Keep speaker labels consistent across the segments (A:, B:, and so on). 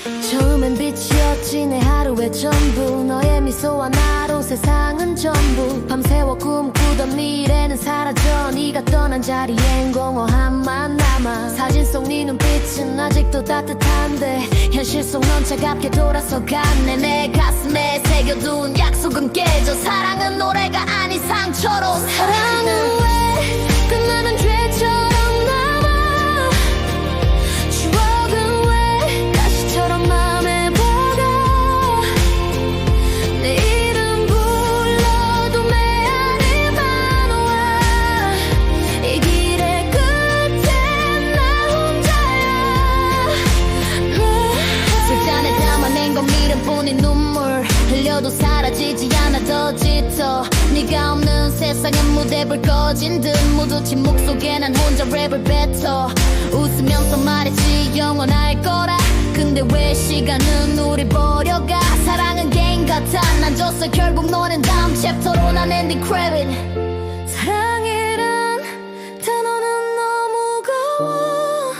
A: 처음엔 빛이었지 내 하루의 전부. 너의 미소와 나로 세상은 전부. 밤새워 꿈꾸던 미래는 사라져. 네가 떠난 자리엔 공허함만 남아. 사진 속 네 눈빛은 아직도 따뜻한데 현실 속 넌 차갑게 돌아서 갔네. 내 가슴에 새겨둔 약속은 깨져. 사랑은 노래가 아닌 상처로. 사랑은 왜 끝나는 죄처럼 남아. 추억은 왜 가시처럼 맘에 박아. 내 이름 불러도 메아리만 와. 이 길의 끝엔 나 혼자야. 술잔에 담아낸 건 미련뿐인 눈물. 흘려도 사라지지 않아 더 짙어. 네가 없는 세상엔 무대 불 꺼진 듯. 모두 침묵 속에 난 혼자 랩을 뱉어. 웃으면서 말했지 영원할 거라. 근데 왜 시간은 우리 버려가. 사랑은 게임 같아. 난 졌어 결국 너는 다음 챕터로. 난 엔딩 크레딧. 사랑이란 단어는 너무 무거워.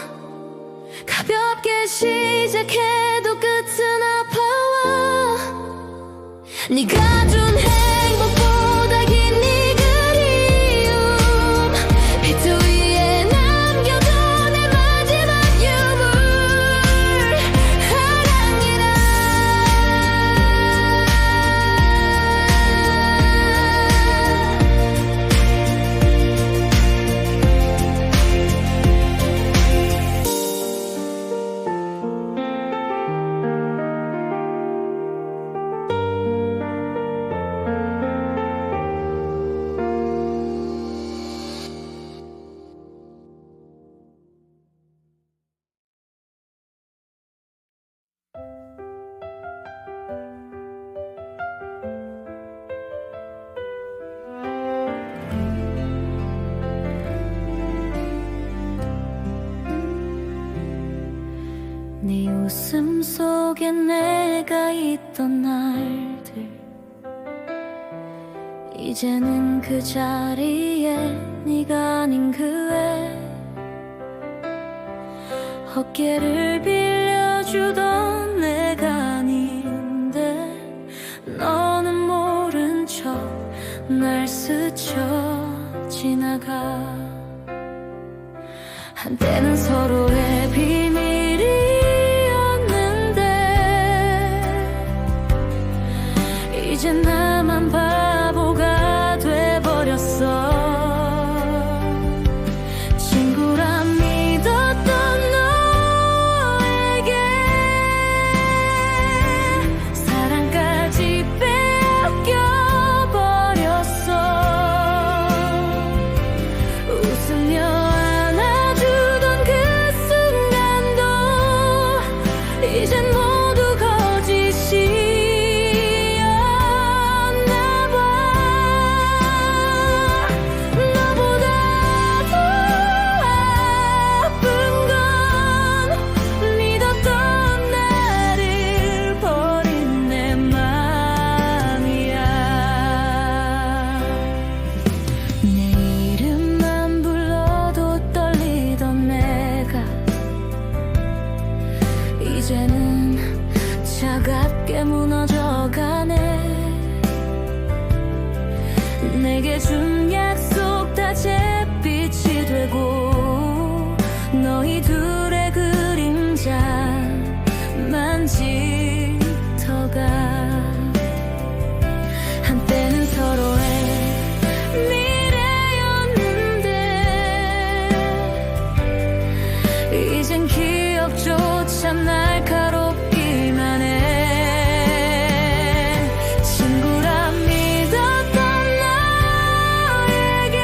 A: 가볍게 시작해도 끝은 아파와. 네가 준 행복보다 긴 네 그리움. 비트 위에 남겨둔 내 마지막 유물. 사랑이란 네 웃음 속에 내가 있던 날들. 이제는 그 자리에 네가 아닌 그애. 어깨를 빌려주던 내가 아닌데 너는 모른 척 날 스쳐 지나가. 한때는 서로의 비밀이었는데 이제 나만 바보가 돼버렸어. 친구라 믿었던 너에게 사랑까지 빼앗겨버렸어. 웃으며 안아주던 그 순간도 이젠 모두 거짓이었나 봐. 너보다 더 아픈 건 믿었던 나를 버린 내 맘이야. 내 이름만 불러도 떨리던 내가 이제는 차갑게 무너져가네. 내게 준 약속 다 잿빛이 되고 너희 둘의 그림자만 짙어가. 한때는 서로의 미래였는데 이젠 기억조차 날카롭기만 해. 친구라 믿었던 너에게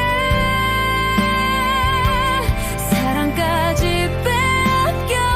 A: 사랑까지 빼앗겨버렸어.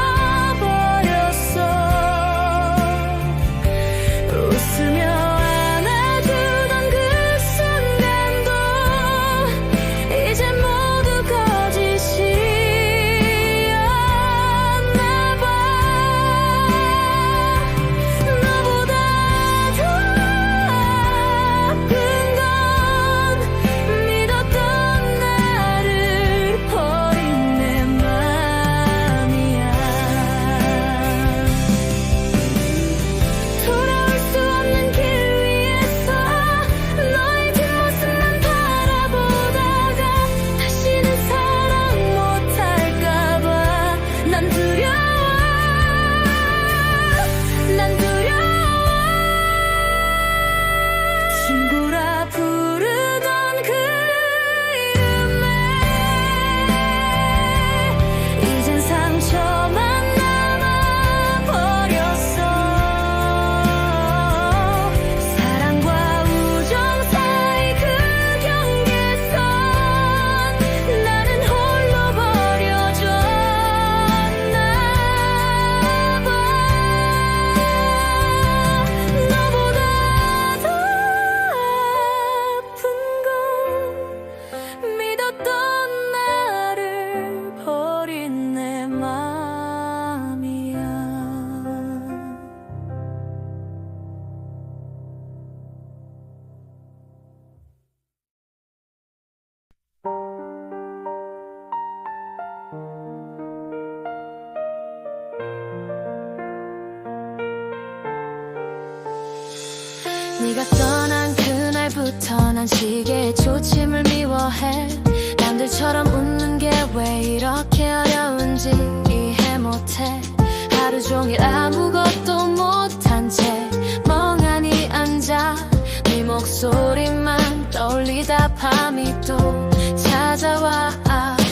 A: 네가 떠난 그날부터 난 시계의 초침을 미워해. 남들처럼 웃는 게 왜 이렇게 어려운지 이해 못해. 하루 종일 아무것도 못한 채 멍하니 앉아 네 목소리만 떠올리다 밤이 또 찾아와.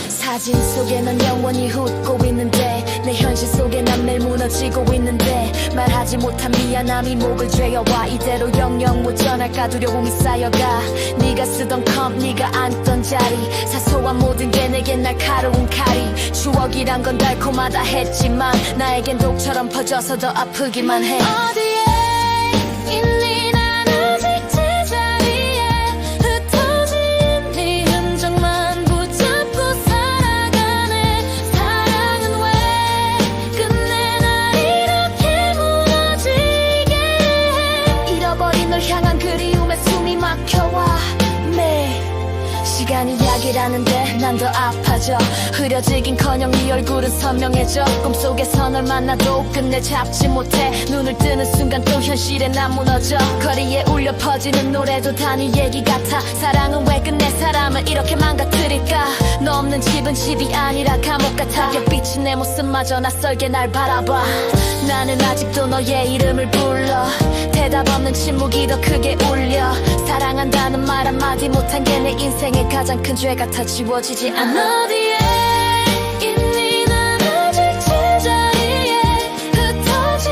A: 사진 속에 넌 영원히 웃고 있는데 내 현실 속에 난 매일 무너지고 있는데 말하지 못한 미안함이 목을 죄어와. 이대로 영영 못 전할까 두려움이 쌓여가. 네가 쓰던 컵 네가 앉던 자리 사소한 모든 게 내겐 날카로운 칼이. 추억이란 건 달콤하다 했지만 나에겐 독처럼 퍼져서 더 아프기만 해. 어디에 있니 난 아직 제자리에 흩어진 네 흔적만 붙잡고 살아가네. 사랑은 왜 끝내 날 이렇게 무너지게 해. 잃어버린 널 향한 그리움에 숨이 막혀와. 매일 시간이 약이라는데 난 더 아파져. 흐려지긴커녕 네 얼굴은 선명해져. 꿈속에서 널 만나도 끝내 잡지 못해. 눈을 뜨는 순간 또 현실에 난 무너져. 거리에 울려 퍼지는 노래도 다 네 얘기 같아. 사랑은 왜 끝내 사람을 이렇게 망가뜨릴까. 너 없는 집은 집이 아니라 감옥 같아. 햇빛이 내 모습마저 낯설게 날 바라봐. 나는 아직도 너의 이름을 불러. 대답 없는 침묵이 더 크게 울려. 사랑한다는 말 한마디 못한 게 내 인생의 가장 큰 죄 같아. 지워지지 않아. 어디에 있니 난 아직 제자리에 흩어진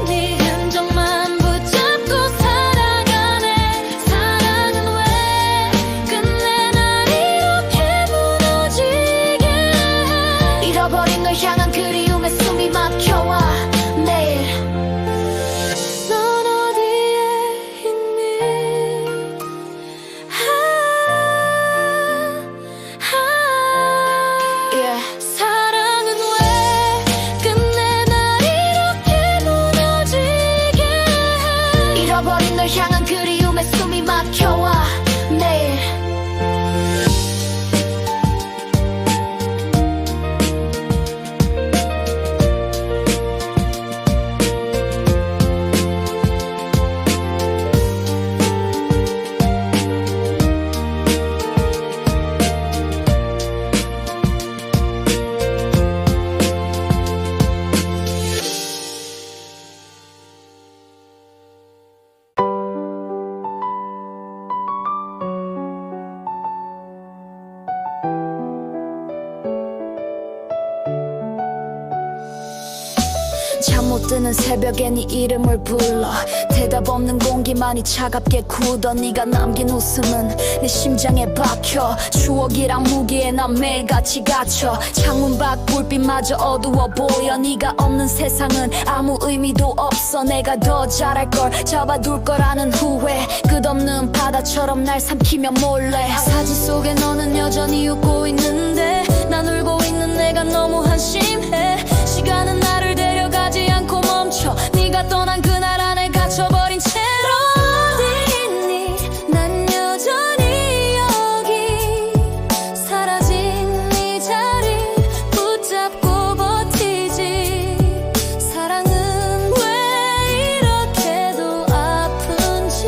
A: 네 흔적만 붙잡고 살아가네. 사랑은 왜 끝내 날 이렇게 무너지게 해. 잃어버린 널 향한 그리움에 숨이 막혀와. 매일 넌 어디에 있니. 사랑은 왜 끝내 날 이렇게 무너지게 해. 잃어버린 널 향한 그리움에 숨이 막혀와. 매일 잠 못 드는 새벽에 네 이름을 불러. 대답 없는 공기만이 차갑게 굳어. 네가 남긴 웃음은 내 심장에 박혀. 추억이란 무기에 난 매일같이 갇혀. 창문 밖 불빛마저 어두워 보여. 네가 없는 세상은 아무 의미도 없어. 내가 더 잘할 걸 잡아둘 거라는 후회. 끝없는 바다처럼 날 삼키며 몰래. 사진 속에 너는 여전히 웃고 있는데 난 울고 있는 내가 너무 한심해. 시간은 나를 데려가지 않고 멈춰. 네가 떠난 그날 안에 갇혀버린 채로. 어디 있니 난 여전히 여기. 사라진 네 자리 붙잡고 버티지. 사랑은 왜 이렇게도 아픈지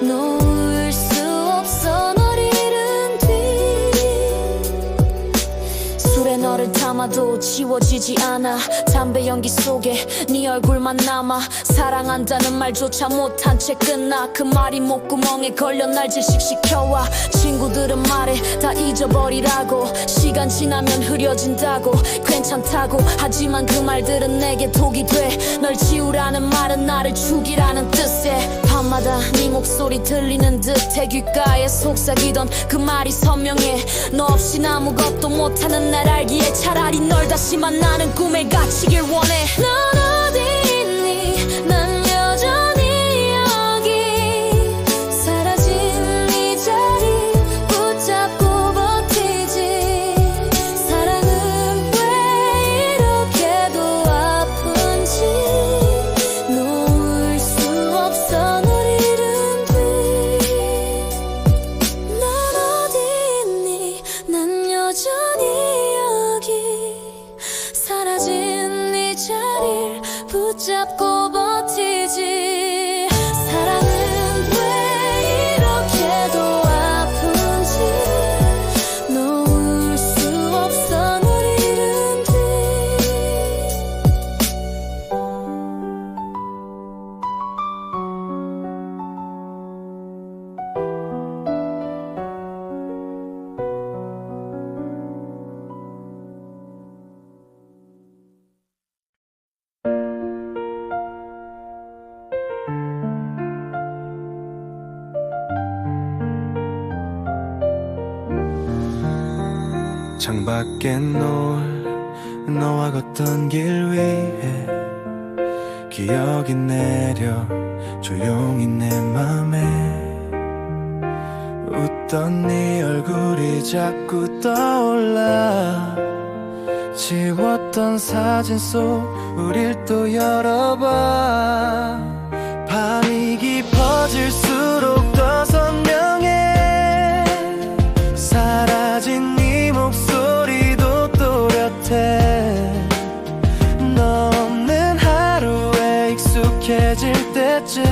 A: 놓을 수 없어 널 잃은 뒤. 술에 너를 담아도 지워지지 않아. 담배 연기 속에 네 얼굴만 남아. 사랑한다는 말조차 못한 채 끝나. 그 말이 목구멍에 걸려 날 질식시켜와. 친구들은 말해 다 잊어버리라고. 시간 지나면 흐려진다고. 괜찮다고 하지만 그 말들은 내게 독이 돼. 널 지우라는 말은 나를 죽이라는 뜻에. 밤마다 네 목소리 들리는 듯해. 귓가에 속삭이던 그 말이 선명해. 너 없인 아무것도 못하는 날 알기에 차라리 널 다시 만나는 꿈에 갇히길 원해. 넌 어디 있니 난 여전히 여기. 사라진 네 자리 붙잡고 버티지. 사랑은 왜 이렇게도 아픈지 놓을 수 없어 널 잃은 뒤. 넌 어디 있니 난 여전히 여기. 사라진 네 자리를 붙잡고 버티지. 사랑은
B: 창밖에 놓을 너와 걷던 길 위에 기억이 내려 조용히 내 맘에 웃던 네 얼굴이 자꾸 떠올라. 지웠던 사진 속 우릴 또 열어봐. 밤이 깊어질수록 더 선명해. 사라진 네 목소리도 또렷해. 너 없는 하루에 익숙해질 때쯤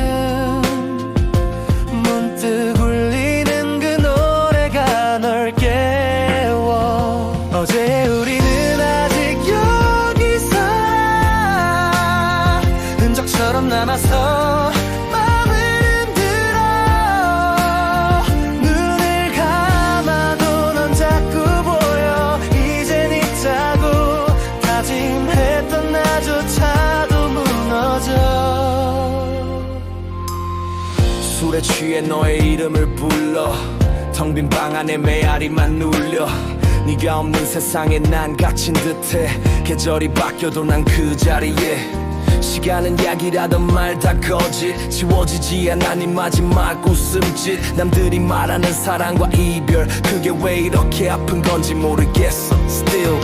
B: 문득 울리는 그 노래가 널 깨워. 어제 우리는 아직 여기 살아. 흔적처럼 남아서 맘을 흔들어. 눈을 감아도 넌 자꾸 보여. 이젠 잊자고 다짐했던 나조차도 무너져.
C: 술에 취해 너의 이름을 불러. 텅 빈 방 안에 메아리만 눌려. 네가 없는 세상에 난 갇힌 듯해. 계절이 바뀌어도 난 그 자리에. 시간은 약이라던 말 다 거짓. 지워지지 않아 네 마지막 웃음짓. 남들이 말하는 사랑과 이별, 그게 왜 이렇게 아픈 건지 모르겠어. Still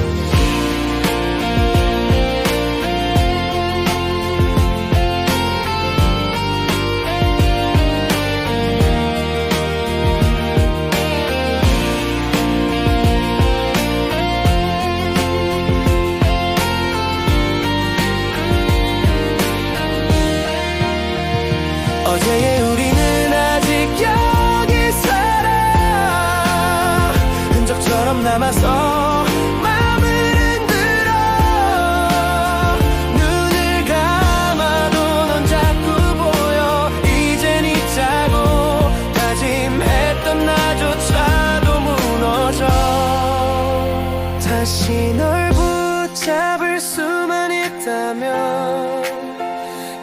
B: 어제의 우리는 아직 여기 살아. 흔적처럼 남아서 맘을 흔들어. 눈을 감아도 넌 자꾸 보여. 이젠 잊자고 다짐했던 나조차도 무너져. 다시 널 붙잡을 수만 있다면,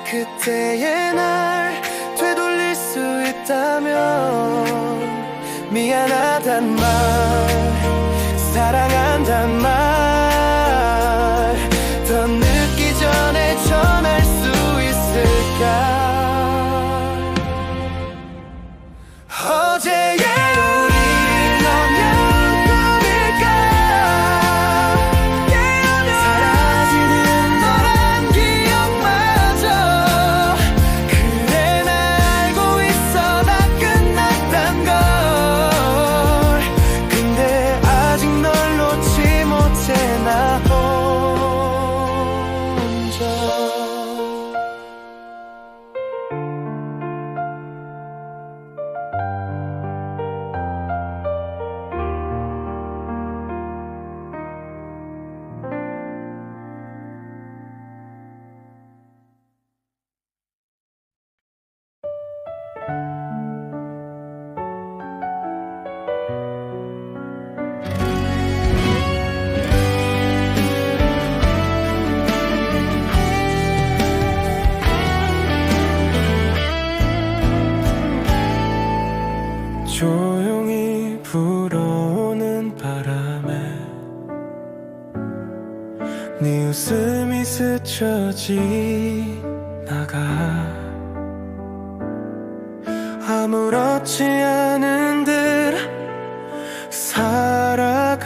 B: 그때의 날 되돌릴 수 있다면, 미안하단 말, 사랑한단 말 더 늦기 전에 전할 수 있을까. 어제의 우리는 너면 꿈일까. 사라지는 너란 기억마저. 그래 나 알고 있어 다 끝났단 걸. 근데 아직 널 놓지 못해 나 혼자. 조용히 불어오는 바람에 네 웃음이 스쳐 지나가. 아무렇지 않은 듯 살아가도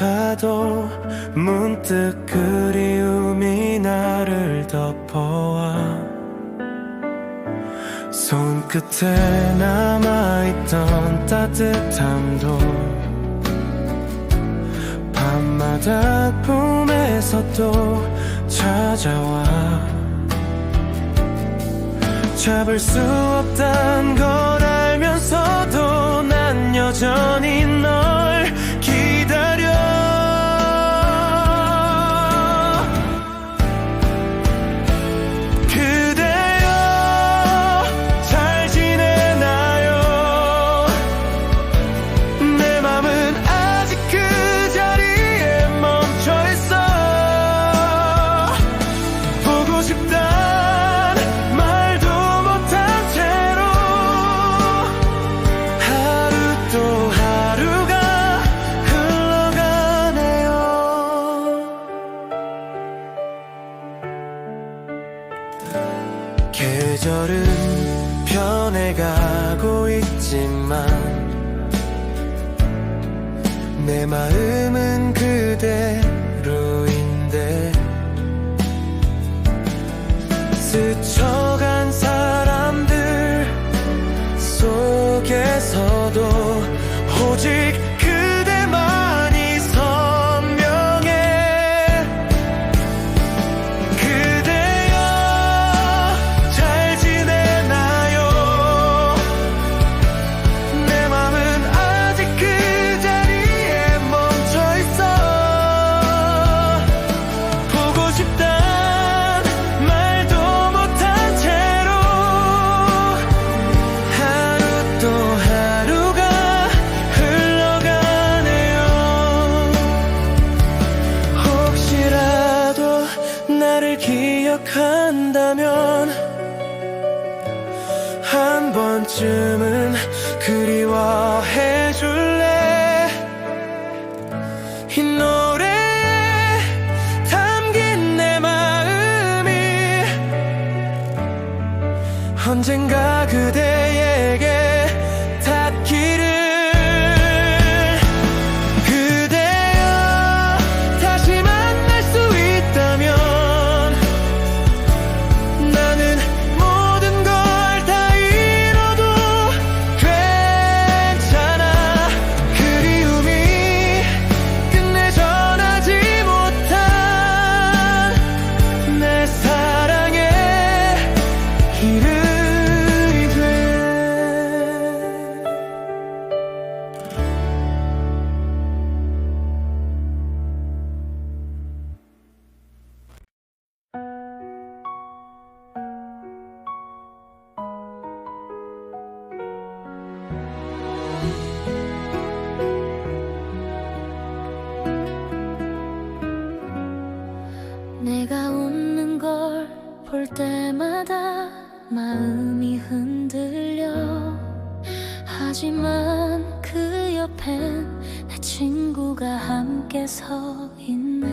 B: 문득 그리움이 나를 덮어와. 손끝에 남아있던 따뜻함도 밤마다 꿈에서 또 찾아와. 잡을 수 없단 걸 알면서도 난 여전히 널 기다려. 싶단 말도 못한 채로 계절은 변해가고 있지만 내 마음은 그대로인데 스쳐간 사람들 속에서도 오직 그대만이 선명해. 그대여 잘 지내나요? 내 맘은 아직 그 자리에 멈춰있어. 보고 싶단 말도 못한 채로 하루 또 하루가 흘러가네요. 혹시라도 나를 기억한다면 한 번쯤은 그리워해 줄래? 이 노래에 담긴 내 마음이 언젠가 그대에게 닿기를. 그대여 다시 만날 수 있다면 나는 모든 걸 다 잃어도 괜찮아. 그리움이 끝내 전하지 못한 내 사랑의 이름이 돼.
A: 내가 웃는 걸 볼 때마다 마음이 흔들려. 하지만 그 옆엔 내 친구가 함께 서 있네.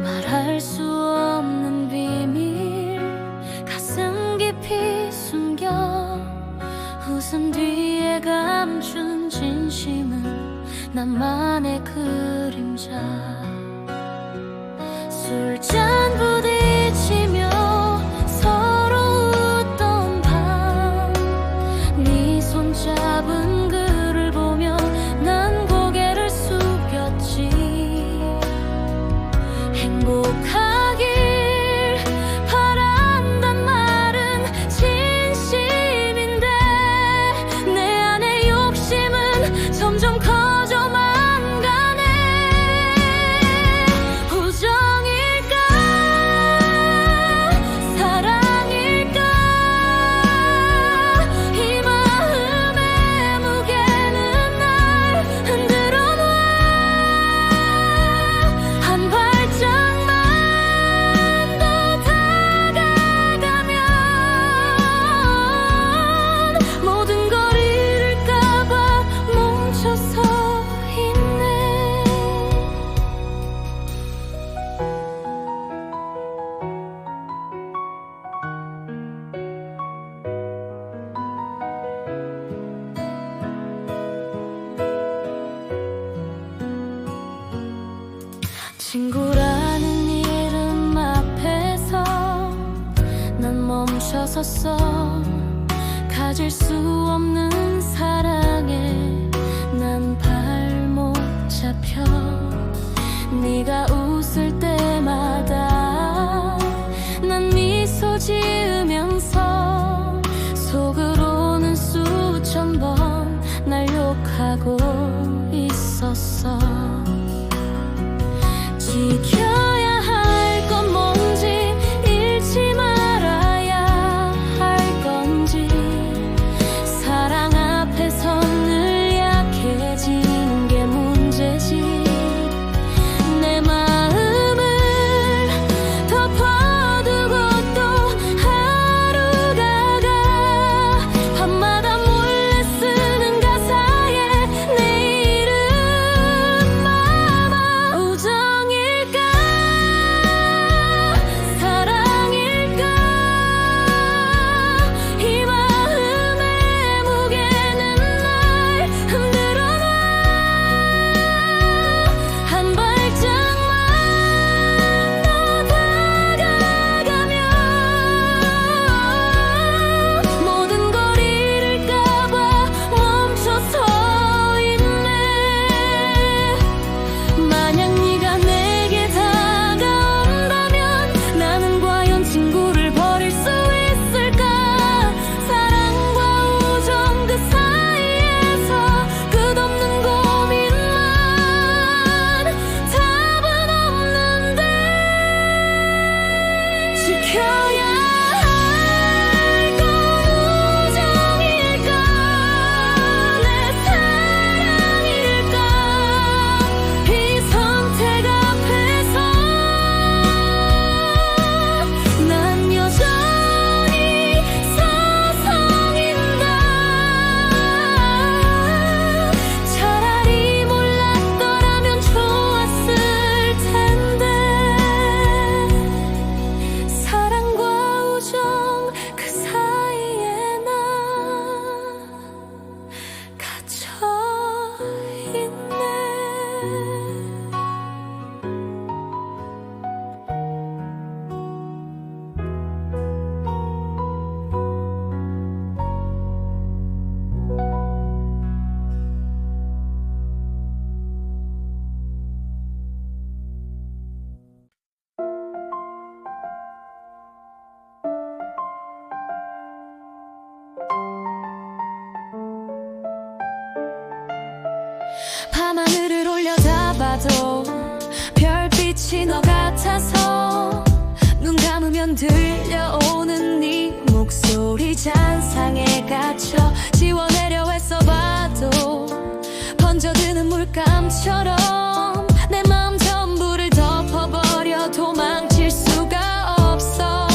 A: 말할 수 없는 비밀 가슴 깊이 숨겨. 웃음 뒤에 감춘 진심은 나만의 그림자. 술잔 부딪히며 서로 웃던 밤, 네 손잡은 그를 보며 난 고개를 숙였지. 행복하길 바란단 말은 진심인데 내 안의 욕심은 점점 커져만 가네. 우정일까 사랑일까 이 마음의 무게는 날 흔들어 놔. 한 발짝만 더 다가가면 모든 걸 잃을까봐 멈춰서 있네. 친구라는 이름 앞에서 난 멈춰섰어. 가질 수 없는 사랑에 난 발목 잡혀. 네가 웃을 때마다 난 미소 지으면서 속으로는 수천 번 날 욕하고 있었어. 지켜야 할 건 뭔지 잃지 말아야 할 건지 사랑 앞에서 늘 약해진 게 문제지. 내 마음을 속에 갇혀 지워내려 했어 봐도 번져드는 물감처럼 내 마음 전부를 덮어버려 도망칠 수가 없어.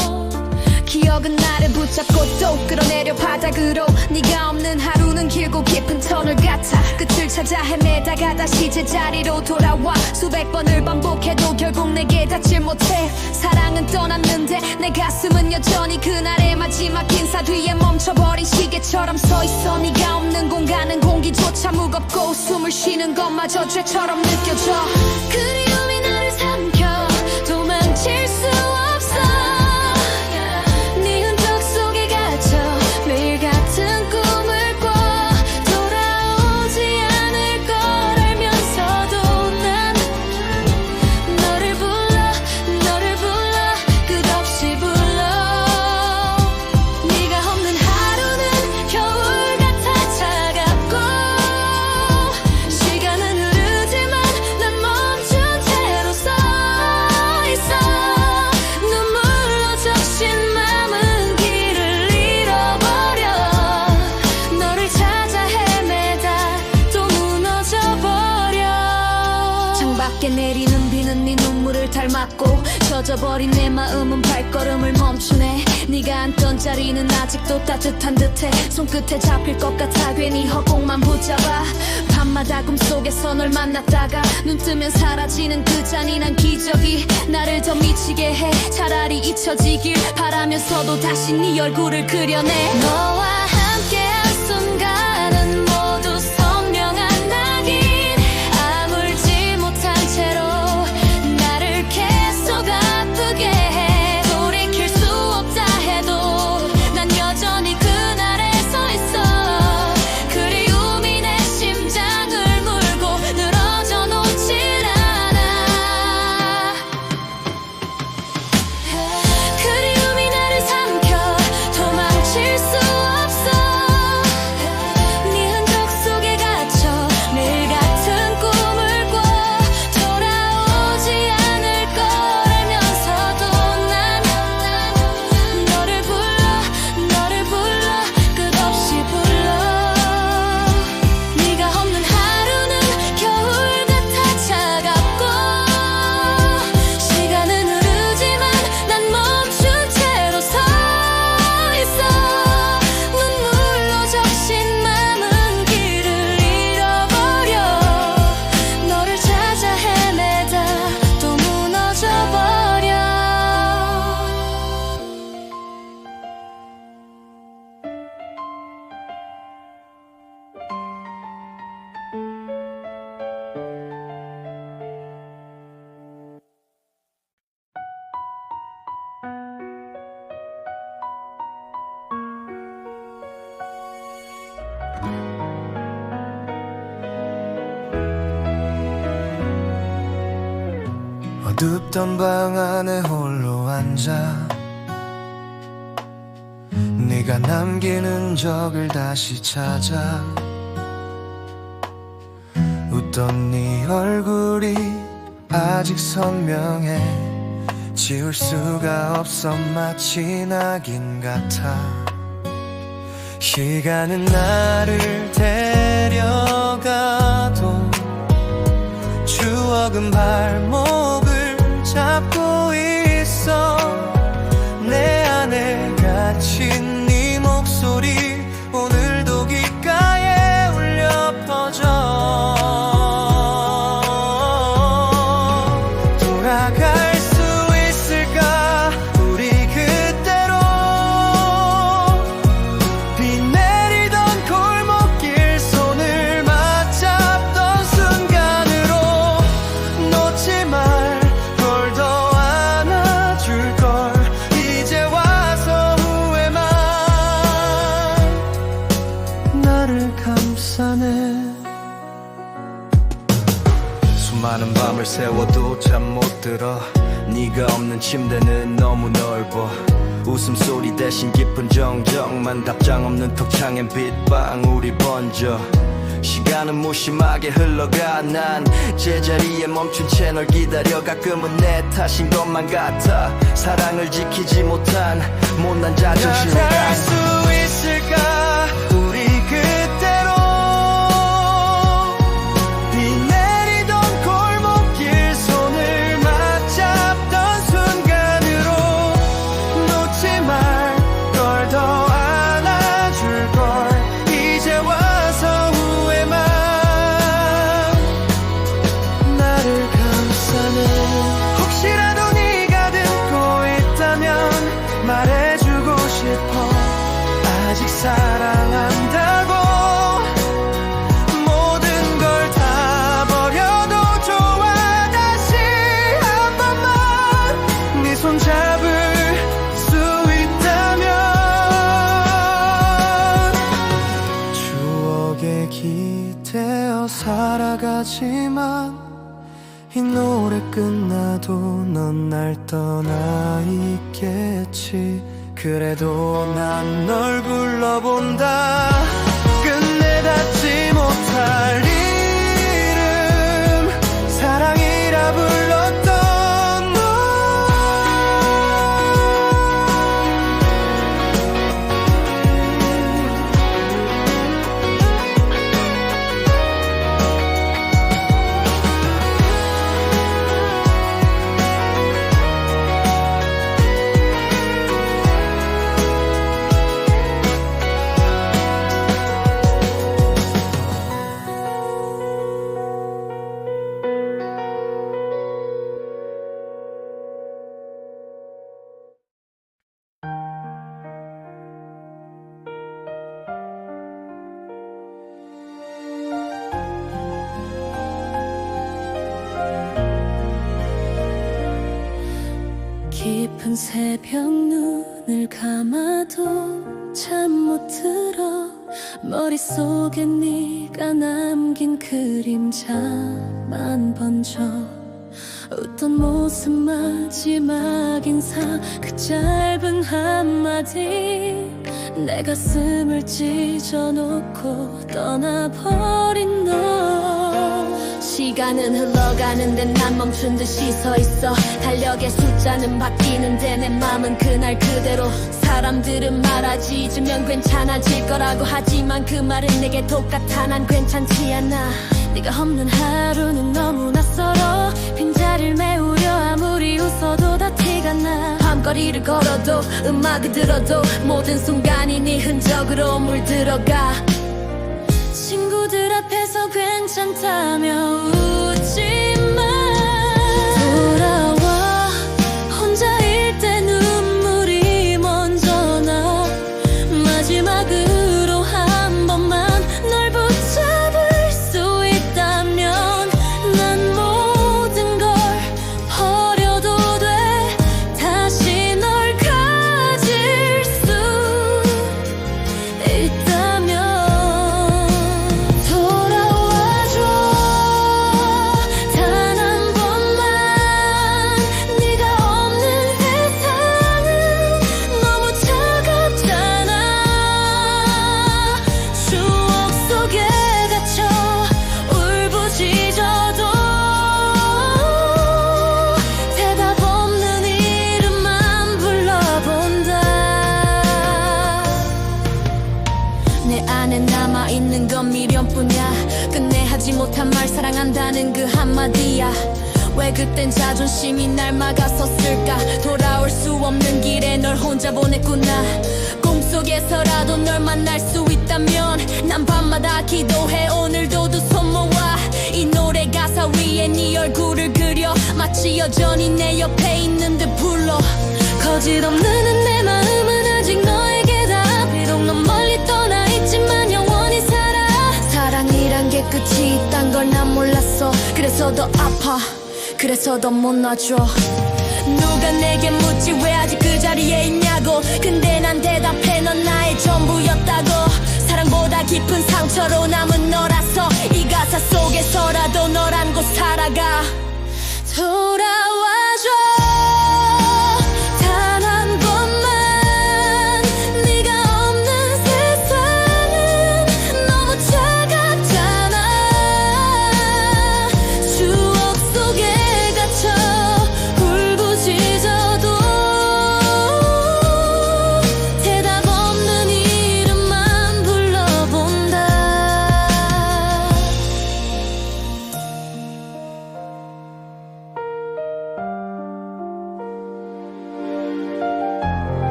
A: 기억은 나를 붙잡고 또 끌어내려 바닥으로. 네가 없는 하루는 길고 깊은 터널 같아. 끝을 찾아 헤매다가 다시 제자리로 돌아와. 수백 번을 반복해도 결국 내게 닿질 못해. 사랑은 떠났는데 내 가슴은 여전히 그날의 마지막 인사 뒤에 멈춰버린 시계처럼 서있어. 네가 없는 공간은 공기조차 무겁고 숨을 쉬는 것마저 죄처럼 느껴져. 그리움이 나를 삼켜 도망칠 수 없어. 네 흔적 속에 갇혀 매일 같은 꿈을 꿔 돌아오지 않을 걸 알면서도 난 너를 불러 끝없이 불러. 네가 없는 하루는 겨울 같아 차갑고 시간은 흐르지만 난 멈춘 채로 서 있어. 눈물로 적신 맘은 길을 잃어버려. 너를 찾아 헤매다 또 무너져버려. 창밖에 내리는 비는 네 눈물을 닮았고 젖어버린 내 마음은 발걸음을 멈추네. 네가 앉던 자리는 아직도 따뜻한 듯해. 손끝에 잡힐 것 같아 괜히 허공만 붙잡아. 밤마다 꿈속에서 널 만났다가 눈 뜨면 사라지는 그 잔인한 기적이 나를 더 미치게 해. 차라리 잊혀지길 바라면서도 다시 네 얼굴을 그려내. 너와 함께한 순간은 모두 선명한 낙인. 아물지 못한 채로 나를 계속 아프게 해. 돌이킬 수 없다 해도 난 여전히 그날에 서 있어. 그리움이 내 심장을 물고 늘어져 놓질 않아. 그리움이 나를 삼켜 도망칠 수 없어. 네 흔적 속에 갇혀 매일 같은 꿈을 꿔 돌아오지 않을 걸 알면서도 난 너를 불러 끝없이 불러. 네가 없는 하루는 겨울 같아 차갑고 시간은 흐르지만 난 멈춘 채로 서 있어. 눈물로 적신 맘은 길을 잃어버려. 너를 찾아 헤매다 또 무너져버려.
B: 어둡던 방 안에 홀로 앉아 네가 남긴 흔적을 다시 찾아. 웃던 네 얼굴이 아직 선명해. 지울 수가 없어 마치 낙인 같아. 시간은 나를 데려가도 추억은 발목을 잡고 있어. 내 안에 갇힌 네 목소리 오늘도 귓가에 울려 퍼져. 돌아갈 수 있을까 우리 그때로. 비 내리던 골목길 손을 맞잡던 순간으로. 놓지 말 널 더 안아줄걸. 이제 와서 후회만 나를 감싸네.
C: 수많은 밤을 세워도 잠 못 들어. 네가 없는 침대는 너무 넓어. 웃음소리 대신 깊은 정적만. 답장 없는 톡창엔 빛방울이 번져. 시간은 무심하게 흘러가. 난 제자리에 멈춘 채 널 기다려. 가끔은 내 탓인 것만 같아. 사랑을 지키지 못한 못난 자존심을
B: 갈 수 있을까 하지만 이 노래 끝나도 넌 날 떠나 있겠지. 그래도 난 널 불러본다. 끝내 닿지 못할 이름, 사랑이라 불렀던 너.
A: 깊은 새벽 눈을 감아도 잠 못 들어. 머릿속에 네가 남긴 그림자만 번져. 웃던 모습 마지막 인사, 그 짧은 한마디 내 가슴을 찢어놓고 떠나버린 너. 시간은 흘러가는데 난 멈춘 듯이 서있어. 달력의 숫자는 바뀌는데 내 맘은 그날 그대로. 사람들은 말하지 잊으면 괜찮아질 거라고 하지만 그 말은 내게 똑같아. 난 괜찮지 않아. 네가 없는 하루는 너무 낯설어. 빈자리를 메우려 아무리 웃어도 다 티가 나. 밤거리를 걸어도 음악을 들어도 모든 순간이 네 흔적으로 물들어가. 친구들 앞에서 괜찮다며 웃지마. 돌아와. 혼자일 때 눈물이 먼저 나. 마지막으로 한 번만 널 붙잡을 수 있다면 난 모든 걸 버려도 돼. 다시 널 가질 수 있다면 돌아와줘. 단 한 번만. 네가 없는 세상은 너무 차갑잖아. 추억 속에 갇혀 울부짖어도 대답 없는 이름만 불러본다. 내 안에 남아있는 건 미련뿐이야. 끝내 하지 못한 말 사랑한다는 그 한마디야. 왜 그땐 자존심이 날 막았었을까. 돌아올 수 없는 길에 널 혼자 보냈구나. 꿈속에서라도 널 만날 수 있다면 난 밤마다 기도해. 오늘도 두 손 모아 이 노래 가사 위에 네 얼굴을 그려. 마치 여전히 내 옆에 있는 듯 불러. 거짓 없는 내 마음은 아직 너에게다. 비록 넌 멀리 떠나 있지만 영원히 살아. 사랑이란 게 끝이 있단 걸 난 몰랐어. 그래서 더 아파. 그래서 더 못 놔줘. 누가 내게 묻지 왜 아직 그 자리에 있냐고. 근데 난 대답해. 넌 나의 전부였다고. 사랑보다 깊은 상처로 남은 너라서 이 가사 속에서라도 널 안고 살아가. 돌아와줘. 단 한 번만. 네가 없는 세상은 너무 차갑잖아. 추억 속에 갇혀 울부짖어도 대답 없는 이름만 불러본다.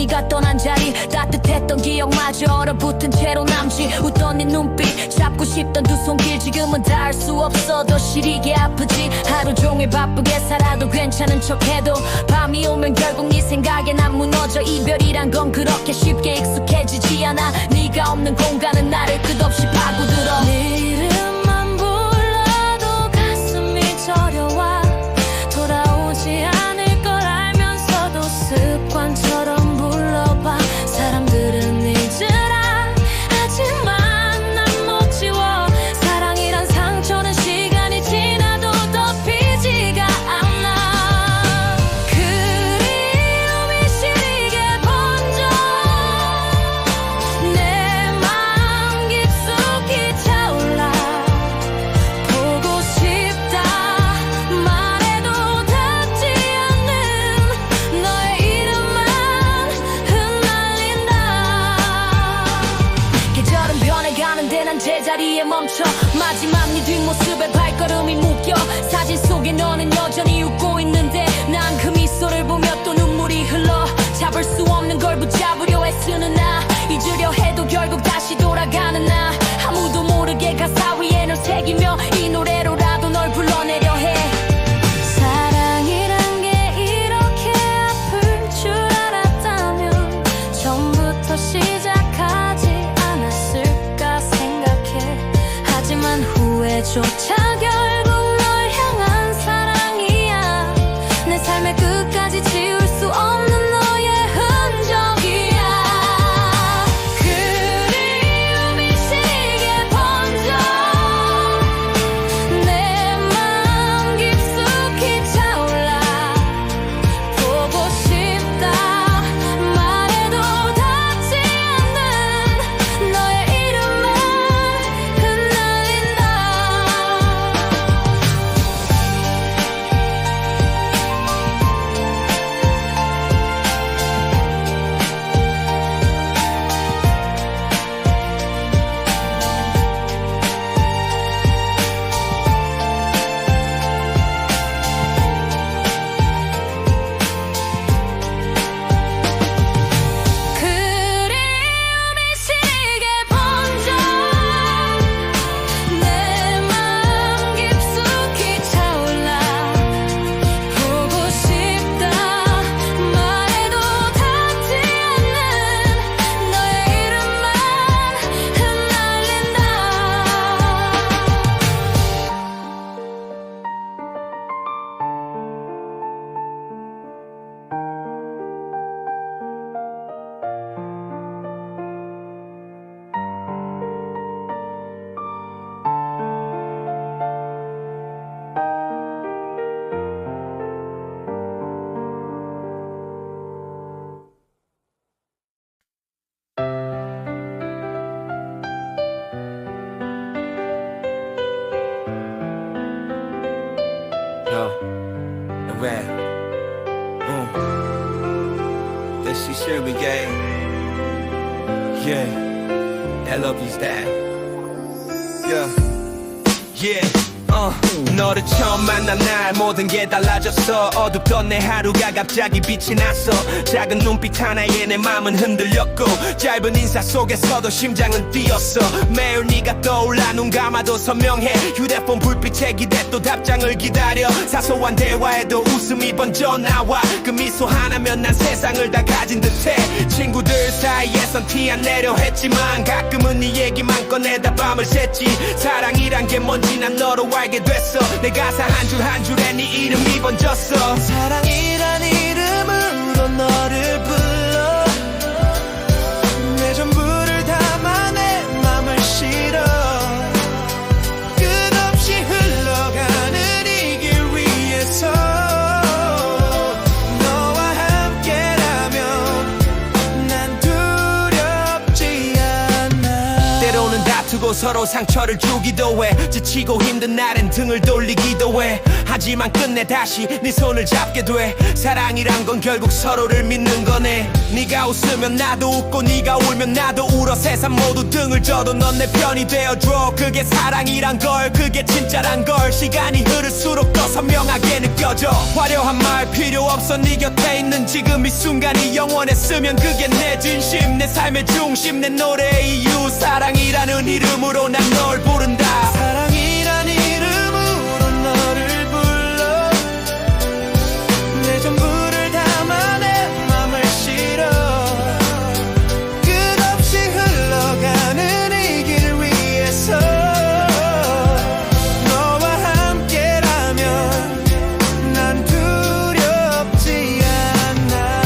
A: 네가 떠난 자리 따뜻했던 기억마저 얼어붙은 채로 남지 웃던 네 눈빛 잡고 싶던 두 손길 지금은 닿을 수 없어 더 시리게 아프지 하루 종일 바쁘게 살아도 괜찮은 척해도 밤이 오면 결국 네 생각에 난 무너져 이별이란 건 그렇게 쉽게 익숙해지지 않아 네가 없는 공간은 나를 끝없이 파고들어 네 이름만 불러도 가슴이 저려와 돌아오지 않을 걸 알면서도 습관처럼 불러봐 사람들은 잊으라 하지만 난 못 지워 사랑이란 상처는 시간이 지나도 덮이지가 않아 그리움이 시리게 번져 내 맘 깊숙이 차올라 보고 싶다 말해도 닿지 않는 너의 이름만 흩날린다 계절은 변해가는데 난 제자리에 멈춰 마지막 네 뒷모습에 발걸음이 묶여 사진 속에 너는 여전히 웃고 있는데 난 그 미소를 보며 또 눈물이 흘러 잡을 수 없는 걸 붙잡으려 애쓰는 나 잊으려 해도 결국 다시 돌아가는 나 아무도 모르게 가사 위에 널 새기며 이 노래로라도 널 불러내려 해 사랑이란 게 이렇게 아플 줄 알았다면 처음부터 시작하지 않았을까 생각해 하지만 후회조차 결국 널 향한 사랑이야 내 삶의 끝까지 지울 수 없는 너의 흔적이야 그리움이 시리게 번져 내 맘 깊숙이 차올라 보고 싶다 말해도 닿지 않는 너의 이름만 흩날린다 그리움이 시리게 번져 내 맘 깊숙이 차올라 보고 싶다 말해도 닿지 않는 너의 이름만 흩날린다
C: Yo, and where? This is here we game. Yeah, I love you's that. Yeah. 너를 처음 만난 날 모든 게 달라졌어 어둡던 내 하루가 갑자기 빛이 났어 작은 눈빛 하나에 내 맘은 흔들렸고 짧은 인사 속에서도 심장은 뛰었어 매일 네가 떠올라 눈 감아도 선명해 휴대폰 불빛에 기대 또 답장을 기다려 사소한 대화에도 웃음이 번져 나와 그 미소 하나면 난 세상을 다 가진 듯해 친구들 사이에선 티 안 내려 했지만 가끔은 네 얘기만 꺼내다 밤을 샜지 사랑이란 게 뭔지 난 너로 알게 됐어 내 가사 한 줄 한 줄에 네 이름이 번졌어
B: 사랑이란 이름으로 너를 불러 내 전부를 담아 내 맘을 실어 끝없이 흘러가는 이 길 위에서 너와 함께라면 난 두렵지 않아 때로는 다투고 서로 상처를 주기도 해 지치고 힘든 날엔 등을 돌리기도 해
C: 하지만 끝내 다시 네 손을 잡게 돼. 사랑이란 건 결국 서로를 믿는 거네. 네가 웃으면 나도 웃고 네가 울면 나도 울어. 세상 모두 등을 져도 넌 내 편이 되어줘. 그게 사랑이란 걸, 그게 진짜란 걸. 시간이 흐를수록 더 선명하게 느껴져. 화려한 말 필요 없어. 네 곁에 있는 지금 이 순간이 영원했으면 그게 내 진심, 내 삶의 중심, 내 노래의 이유. 사랑이라는 이름으로 난 널 부른다.
B: 사랑이란 이름으로 너를 불러. 내 전부를 담아 내 맘을 실어. 끝없이 흘러가는 이 길 위에서 너와 함께라면 난 두렵지 않아.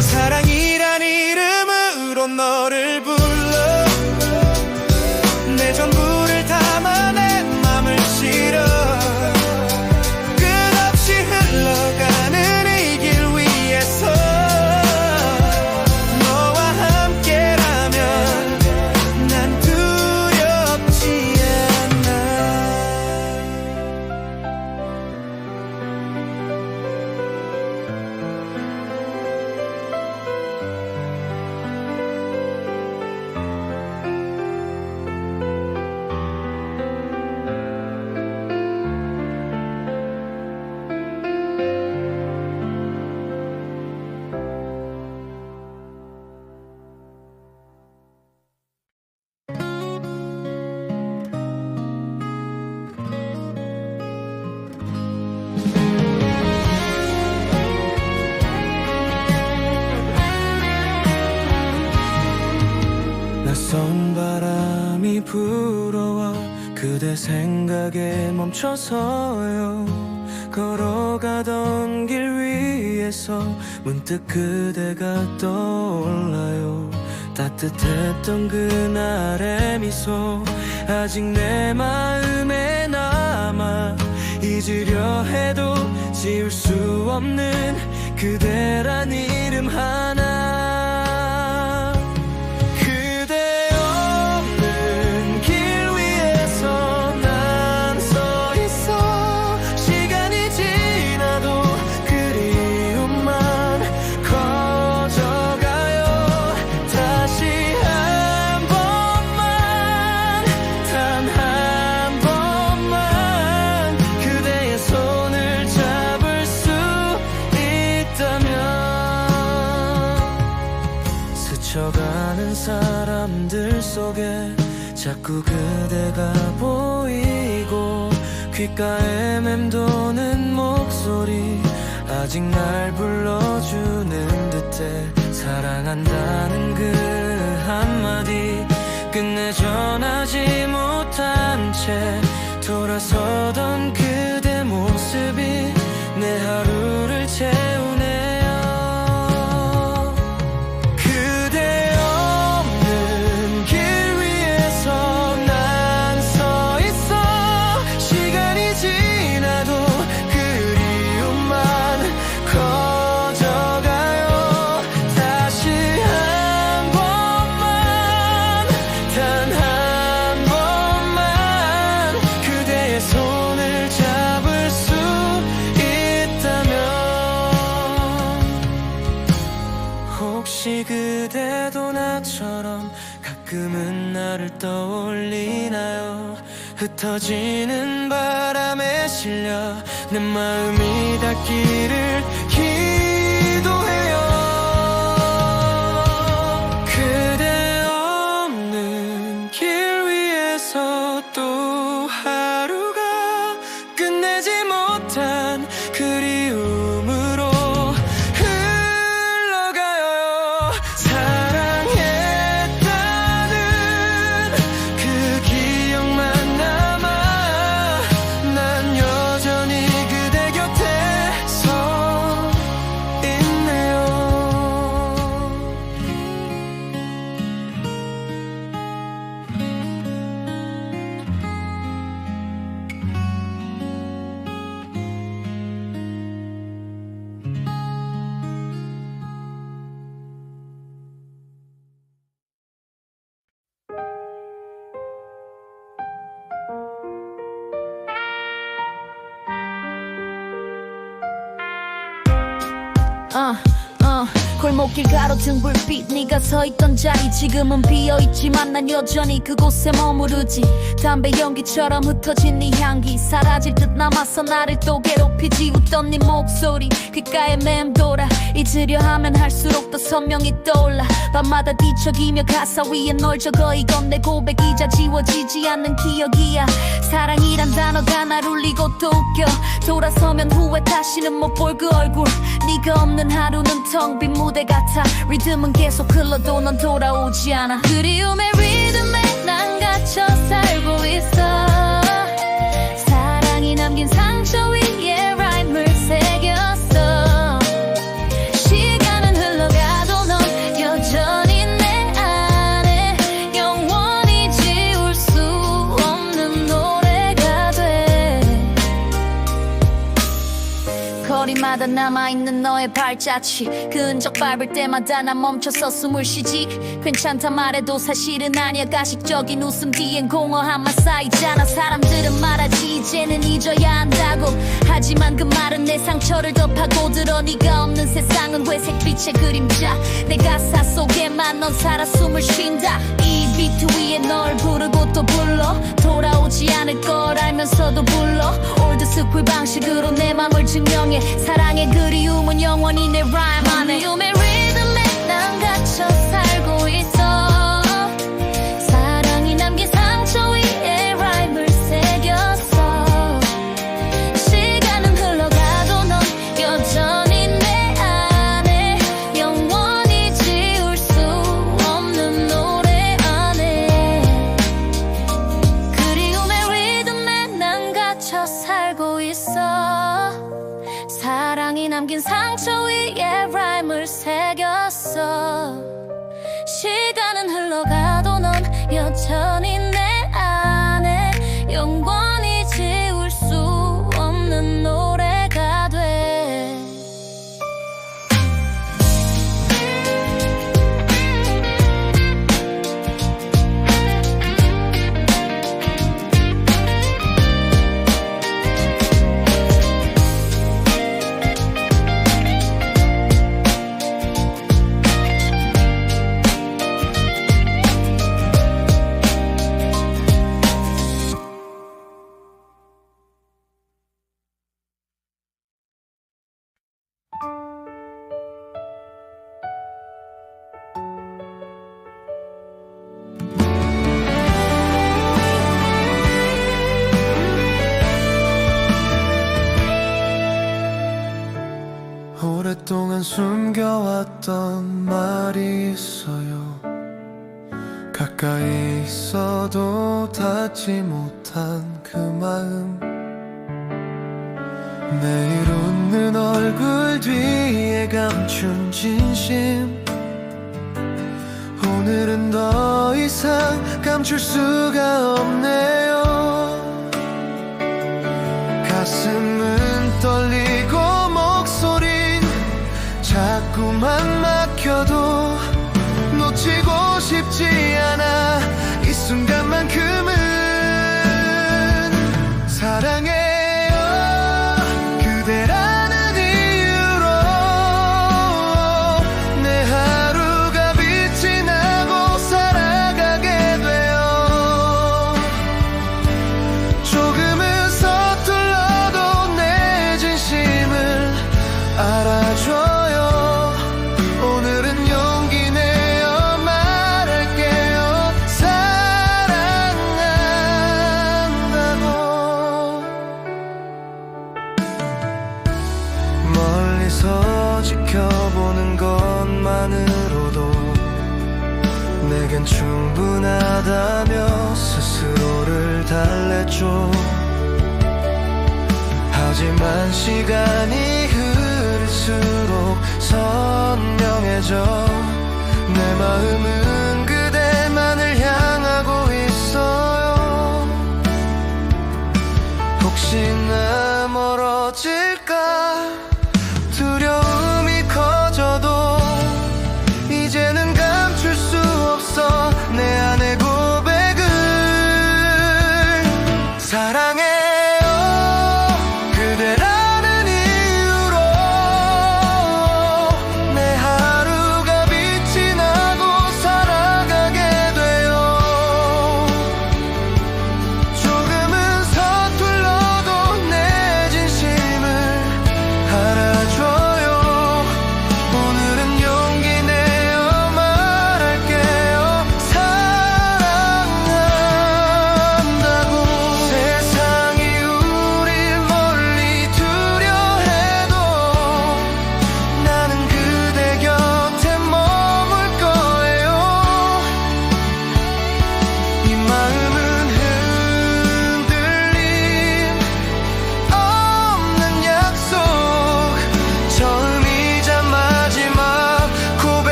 B: 사랑이란 이름으로 너를 불러. 내 전부를 담아 내 맘을 실어. 끝없이 흘러가는 이 길 위에서 너와 함께라면 난 두렵지 않아.
C: 낯선 바람이 불어와 그대 생각에 멈춰서요. 걸어가던 길 위에서 문득 그대가 떠올라요. 따뜻했던 그날의 미소 아직 내 마음에 남아. 잊으려 해도 지울 수 없는 그대란 이름 하나. 그대 없는 길 위에서 난 서 있어. 시간이 지나도 그리움만 커져가요. 다시 한 번만, 단 한 번만 그대의 손을 잡을 수 있다면. 스쳐가는 사람들 속에 자꾸 그대가 보이고 귓가에 맴도는 목소리 아직 날 불러주는 듯해. 사랑한다는 그 한마디 끝내 전하지 못한 채 돌아서던 그대 모습이 내 하루를 채우네요. 그대 없는 길 위에서 난 서 있어. 시간이 지나도 그리움만 커져가요. 다시 한 번만, 단 한 번만 그대의 손을 잡을 수 있다면. 혹시 그대도 나처럼 가끔은 나를 떠올리나요? 흩어지는 바람에 실려 내 마음이 닿기를 기도해요. 그대 없는 길 위에서 또 하루가 끝내지 못한 그리움으로 흘러가요. 사랑했다는 그 기억만 남아. 난 여전히 그대 곁에 서
A: 골목길 가로등 불빛 네가 서있던 자리 지금은 비어있지만 난 여전히 그곳에 머무르지 담배 연기처럼 흩어진 네 향기 사라질 듯 남아서 나를 또 괴롭히지 웃던 네 목소리 귓가에 맴돌아 잊으려 하면 할수록 더 선명히 떠올라 밤마다 뒤척이며 가사 위에 널 적어 이건 내 고백이자 지워지지 않는 기억이야 사랑이란 단어가 날 울리고 또 웃겨 돌아서면 후회 다시는 못 볼 그 얼굴 네가 없는 하루는 텅 빈 무대 같아 리듬은 계속 흘러도 넌 돌아오지 않아 그리움의 리듬에 난 갇혀 살고 있어 사랑이 남긴 상처 위에 라임을 새겼어 시간은 흘러가도 넌 여전히 내 안에 영원히 지울 수 없는 노래가 돼 거리마다 남아있는 너의 발자취 그 흔적 밟을 때마다 난 멈춰서 숨을 쉬지 괜찮다 말해도 사실은 아니야 가식적인 웃음 뒤엔 공허함만 쌓이잖아 사람들은 말하지 이제는 잊어야 한다고 하지만 그 말은 내 상처를 더 파고들어 네가 없는 세상은 회색빛의 그림자 내 가사 속에만 넌 살아 숨을 쉰다 이 비트 위에 널 부르고 또 불러 돌아오지 않을 걸 알면서도 불러 올드스쿨 방식으로 내 맘을 증명해 사랑의 그리움은 영원히 내 라임 안에 그리움의 리듬에 난 갇혀 살고 있어 사랑이 남긴 상처 위에 라임을 새겼어 시간은 흘러가도 넌 여전히 내 안에 영원히 지울 수 없는 노래 안에 그리움의 리듬에 난 갇혀 살고 있어 사랑이 남긴 상처 위에 라임을 새겼어 시간은 흘러가도 넌 여전히 내 안에 영원히 지울 수 없는 노래가 돼
B: 오랫동안 숨겨왔던 말이 있어요 가까이 있어도 닿지 못한 그 마음 매일 웃는 얼굴 뒤에 감춘 진심 오늘은 더 이상 감출 수가 없네요 가슴은 떨리고 목소린 자꾸만 막혀도 놓치고 싶지 않아 이 순간만큼은 사랑해요 그대라는 이유로 내 하루가 빛이 나고 살아가게 돼요 조금은 서툴러도 내 진심을 알아줘 오늘은 용기 내어 말할게요 사랑한다고 멀리서 지켜보는 것만으로도 내겐 충분하다며 스스로를 달랬죠 하지만 시간이 흐를수록 선명해져 내 마음은